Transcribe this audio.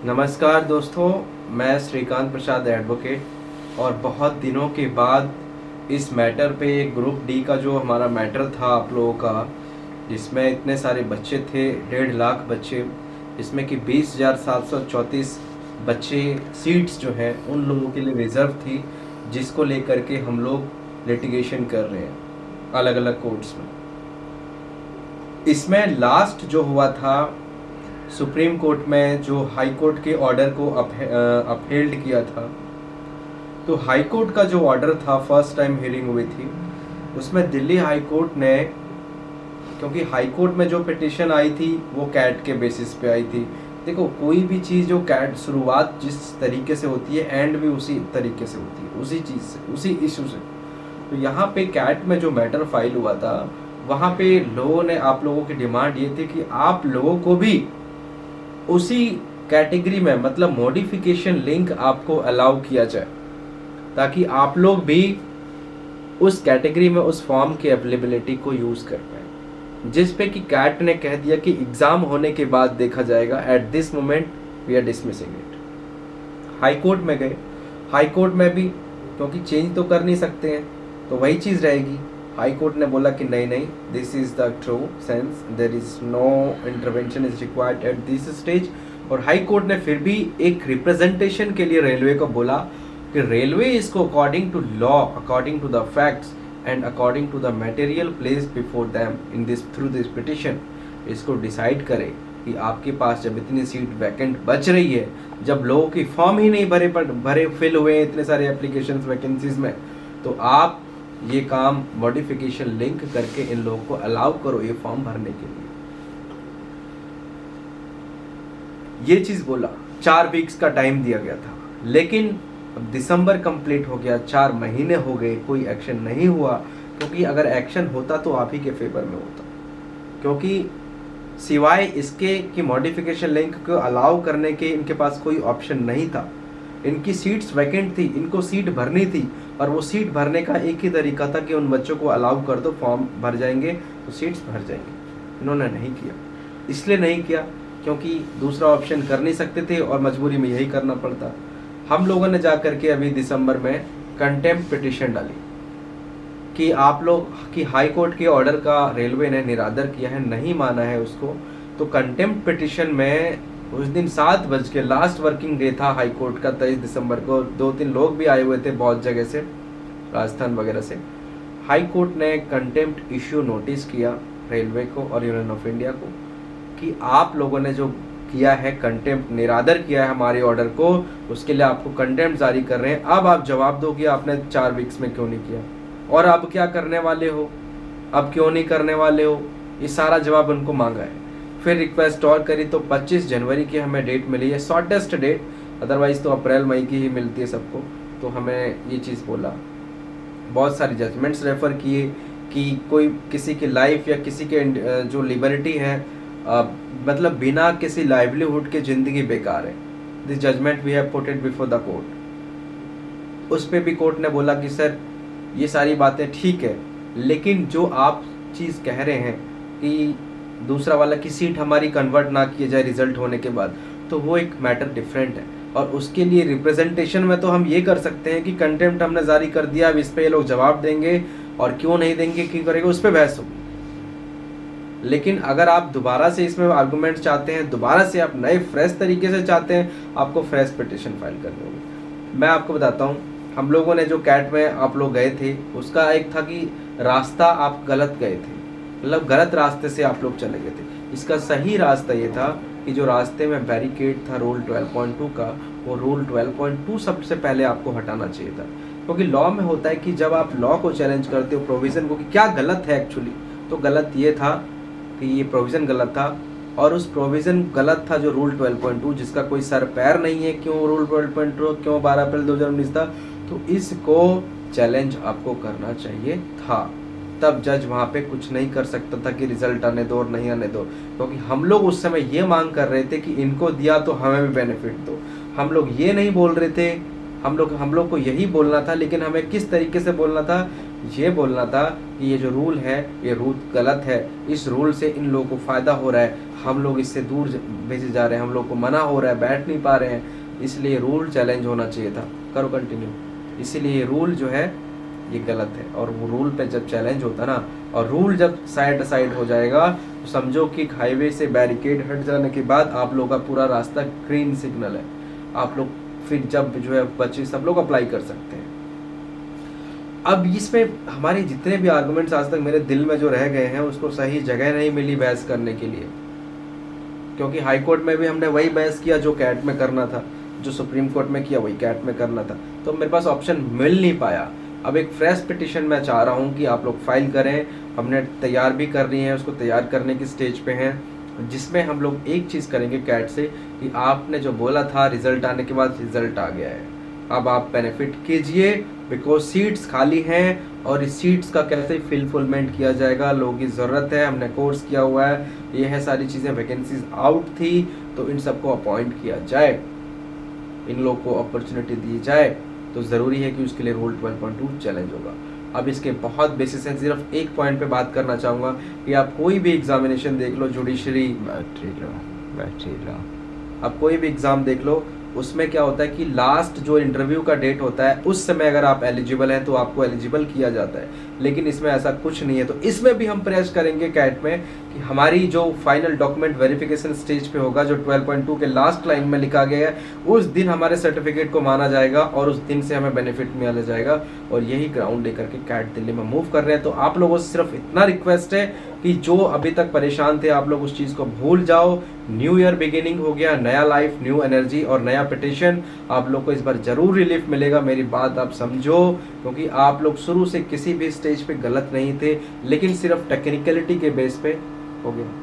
नमस्कार दोस्तों, मैं श्रीकांत प्रसाद एडवोकेट और बहुत दिनों के बाद इस मैटर पे ग्रुप डी का जो हमारा मैटर था आप लोगों का, जिसमें इतने सारे बच्चे थे, 1.5 लाख बच्चे, जिसमें कि 20,734 बच्चे सीट्स जो हैं उन लोगों के लिए रिजर्व थी, जिसको लेकर के हम लोग लिटिगेशन कर रहे हैं अलग अलग कोर्ट्स में। इसमें लास्ट जो हुआ था सुप्रीम कोर्ट में, जो हाई कोर्ट के ऑर्डर को अपहेल्ड किया था, तो हाई कोर्ट का जो ऑर्डर था, फर्स्ट टाइम हियरिंग हुई थी उसमें दिल्ली हाई कोर्ट ने, क्योंकि हाई कोर्ट में जो पिटिशन आई थी वो कैट के बेसिस पे आई थी। देखो, कोई भी चीज़ जो कैट शुरुआत जिस तरीके से होती है एंड भी उसी तरीके से होती है, उसी चीज़ से, उसी इशू से। तो यहाँ पे कैट में जो मैटर फाइल हुआ था, वहाँ पे लोगों ने, आप लोगों की डिमांड ये थी कि आप लोगों को भी उसी कैटेगरी में, मतलब मॉडिफिकेशन लिंक आपको अलाउ किया जाए, ताकि आप लोग भी उस कैटेगरी में उस फॉर्म की अवेलेबिलिटी को यूज़ कर पाए, जिस पे कि कैट ने कह दिया कि एग्ज़ाम होने के बाद देखा जाएगा, at this moment we are dismissing it. High court में गए, हाई कोर्ट में भी क्योंकि चेंज तो कर नहीं सकते हैं तो वही चीज़ रहेगी। हाई कोर्ट ने बोला कि नहीं नहीं, this is the true sense, there is no intervention is required at this stage. और हाई कोर्ट ने फिर भी एक रिप्रेजेंटेशन के लिए रेलवे को बोला कि रेलवे इसको according to law, according to the facts and according to the material placed before them in this through this petition, इसको डिसाइड करे कि आपके पास जब इतनी सीट वैकेंट बच रही है, जब लोगों की फॉर्म ही नहीं भरे फिल हुए हैं इतने सारे एप्लीकेशंस वैकेंसीज में, तो आप ये काम मॉडिफिकेशन लिंक करके इन लोगों को अलाउ करो ये फॉर्म भरने के लिए। ये चीज बोला, 4 वीक्स का टाइम दिया गया था, लेकिन अब दिसंबर कंप्लीट हो गया, 4 महीने हो गए, कोई एक्शन नहीं हुआ। क्योंकि अगर एक्शन होता तो आप ही के फेवर में होता, क्योंकि सिवाय इसके कि मॉडिफिकेशन लिंक को अलाउ करने के इनके पास कोई ऑप्शन नहीं था। इनकी सीट्स वैकेंट थी, इनको सीट भरनी थी, और वो सीट भरने का एक ही तरीका था कि उन बच्चों को अलाउ कर दो, फॉर्म भर जाएंगे तो सीट्स भर जाएंगे। इन्होंने नहीं किया। इसलिए नहीं किया क्योंकि दूसरा ऑप्शन कर नहीं सकते थे और मजबूरी में यही करना पड़ता। हम लोगों ने जा करके अभी दिसंबर में कंटेम्प्ट पिटिशन डाली कि आप लोग, कि हाई कोर्ट के ऑर्डर का रेलवे ने निरादर किया है, नहीं माना है उसको। तो कंटेम्प्ट पिटिशन में उस दिन 7 बज के, लास्ट वर्किंग डे था हाई कोर्ट का, 23 दिसंबर को। 2-3 लोग भी आए हुए थे बहुत जगह से, राजस्थान वगैरह से। हाई कोर्ट ने कंटेम्प्ट इश्यू नोटिस किया रेलवे को और यूनियन ऑफ इंडिया को कि आप लोगों ने जो किया है, कंटेम्प्ट, निरादर किया है हमारे ऑर्डर को, उसके लिए आपको कंटेम्प्ट जारी कर रहे हैं। अब आप जवाब दो कि आपने 4 वीक्स में क्यों नहीं किया, और अब क्या करने वाले हो, अब क्यों नहीं करने वाले हो, ये सारा जवाब उनको मांगा है। फिर रिक्वेस्ट और करी तो 25 जनवरी की हमें डेट मिली है, शॉर्टेस्ट डेट, अदरवाइज तो अप्रैल मई की ही मिलती है सबको। तो हमें ये चीज़ बोला, बहुत सारी जजमेंट्स रेफर किए कि कोई किसी की लाइफ या किसी के जो लिबर्टी है, मतलब बिना किसी लाइवलीहुड के ज़िंदगी बेकार है। This judgement we have put it before the court. उस पर भी कोर्ट ने बोला कि सर ये सारी बातें ठीक है, लेकिन जो आप चीज़ कह रहे हैं कि दूसरा वाला की सीट हमारी कन्वर्ट ना किए जाए रिजल्ट होने के बाद, तो वो एक मैटर डिफरेंट है। और उसके लिए रिप्रेजेंटेशन में तो हम ये कर सकते हैं कि कंटेम्प्ट हमने जारी कर दिया, अब इस पे ये लोग जवाब देंगे, और क्यों नहीं देंगे, क्यों करेंगे, उस पर बहस होगी। लेकिन अगर आप दोबारा से इसमें आर्गूमेंट चाहते हैं, दोबारा से आप नए फ्रेश तरीके से चाहते हैं, आपको फ्रेश पिटिशन फाइल करनी होगी। मैं आपको बताता हूँ, हम लोगों ने जो कैट में आप लोग गए थे, उसका एक था कि रास्ता आप गलत गए थे, मतलब गलत रास्ते से आप लोग चले गए थे। इसका सही रास्ता ये था कि जो रास्ते में बैरिकेड था रूल 12.2 का, वो रूल 12.2 सबसे पहले आपको हटाना चाहिए था। क्योंकि लॉ में होता है कि जब आप लॉ को चैलेंज करते हो, प्रोविज़न को, कि क्या गलत है एक्चुअली, तो गलत ये था कि ये प्रोविज़न गलत था, और उस प्रोविज़न गलत था जो रूल 12.2, जिसका कोई सर पैर नहीं है, क्यों रूल 12.2, क्यों 12 अप्रैल 2019 था, तो इसको चैलेंज आपको करना चाहिए था। तब जज वहाँ पे कुछ नहीं कर सकता था कि रिजल्ट आने दो और नहीं आने दो, क्योंकि हम लोग उस समय ये मांग कर रहे थे कि इनको दिया तो हमें भी बेनिफिट दो। हम लोग ये नहीं बोल रहे थे, हम लोग को यही बोलना था, लेकिन हमें किस तरीके से बोलना था ये बोलना था कि ये जो रूल है ये रूल गलत है, इस रूल से इन लोगों को फ़ायदा हो रहा है, हम लोग इससे दूर भेजे जा रहे हैं, हम लोग को मना हो रहा है, बैठ नहीं पा रहे हैं, इसलिए रूल चैलेंज होना चाहिए था। करो कंटिन्यू। इसीलिए ये रूल जो है ये गलत है, और वो रूल पे जब चैलेंज होता ना, और रूल जब साइड हो जाएगा तो समझो कि हाईवे से बैरिकेड हट जाने के बाद आप लोग का पूरा रास्ता ग्रीन सिग्नल है, आप लोग फिर जब जो है बच्चे सब लोग अप्लाई कर सकते हैं। अब इसमें हमारे जितने भी आर्गुमेंट्स आज तक मेरे दिल में जो रह गए हैं उसको सही जगह नहीं मिली बहस करने के लिए, क्योंकि हाई कोर्ट में भी हमने वही बहस किया जो कैट में करना था, जो सुप्रीम कोर्ट में किया वही कैट में करना था, तो मेरे पास ऑप्शन मिल नहीं पाया। अब एक फ्रेश पिटिशन मैं चाह रहा हूँ कि आप लोग फाइल करें, हमने तैयार भी कर रही है, उसको तैयार करने की स्टेज पे हैं, जिसमें हम लोग एक चीज़ करेंगे कैट से कि आपने जो बोला था रिजल्ट आने के बाद रिजल्ट आ गया है, अब आप बेनिफिट कीजिए, बिकॉज सीट्स खाली हैं और इस सीट्स का कैसे फिलफुलमेंट किया जाएगा, लोगों की ज़रूरत है, हमने कोर्स किया हुआ है, ये है सारी चीज़ें, वैकेंसीज आउट थी तो इन सबको अपॉइंट किया जाए, इन लोग को अपॉर्चुनिटी दी जाए, तो ज़रूरी है कि उसके लिए रूल 12.2 चैलेंज होगा। अब इसके बहुत बेसिस हैं, सिर्फ एक पॉइंट पे बात करना चाहूँगा कि आप कोई भी एग्जामिनेशन देख लो, जुडिशरी, आप कोई भी एग्ज़ाम देख लो, उसमें क्या होता है कि लास्ट जो इंटरव्यू का डेट होता है उस समय अगर आप एलिजिबल हैं तो आपको एलिजिबल किया जाता है, लेकिन इसमें ऐसा कुछ नहीं है। तो इसमें भी हम प्रयास करेंगे कैट में कि हमारी जो फाइनल डॉक्यूमेंट वेरिफिकेशन स्टेज पे होगा, जो 12.2 के लास्ट लाइन में लिखा गया है, उस दिन हमारे सर्टिफिकेट को माना जाएगा और उस दिन से हमें बेनिफिट मिला जाएगा, और यही ग्राउंड लेकर के कैट दिल्ली में मूव कर रहे हैं। तो आप लोगों से सिर्फ इतना रिक्वेस्ट है कि जो अभी तक परेशान थे आप लोग उस चीज़ को भूल जाओ, न्यू ईयर बिगिनिंग हो गया, नया लाइफ, न्यू एनर्जी और नया पिटिशन, आप लोग को इस बार जरूर रिलीफ मिलेगा, मेरी बात आप समझो, क्योंकि आप लोग शुरू से किसी भी स्टेज पे गलत नहीं थे, लेकिन सिर्फ टेक्निकलिटी के बेस पे हो गया।